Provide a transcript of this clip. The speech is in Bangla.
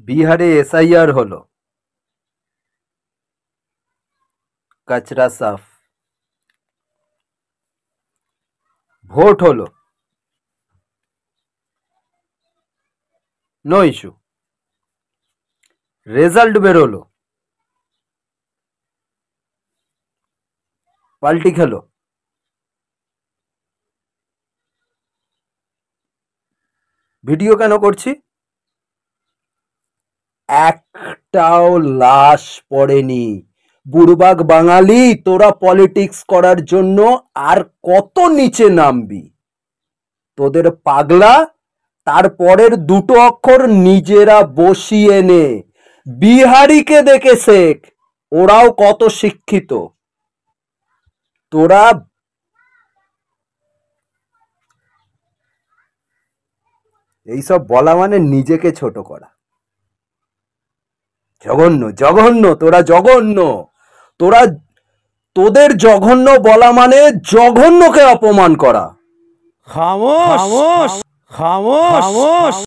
বিহারে এসআইআর হলো, কচরা সাফ। ভোট হলো, নো ইস্যু। রেজাল্ট বেরোলো, পাল্টি খেলো। ভিডিও কেন করছি? একটাও লাশ পড়েনি। বুড়বাক বাঙালি, তোরা পলিটিক্স করার জন্য আর কত নিচে নামবি? তোদের পাগলা তারপরের দুটো অক্ষর নিজেরা বসিয়ে নে। বিহারিকে দেখে শেখ, ওরাও কত শিক্ষিত। তোরা এইসব বলা মানে নিজেকে ছোট করা। জঘন্য, জঘন্য, তোরা জঘন্য। তোদের জঘন্য বলা মানে জঘন্যকে অপমান করা। খামোশ খামোশ খামোশ।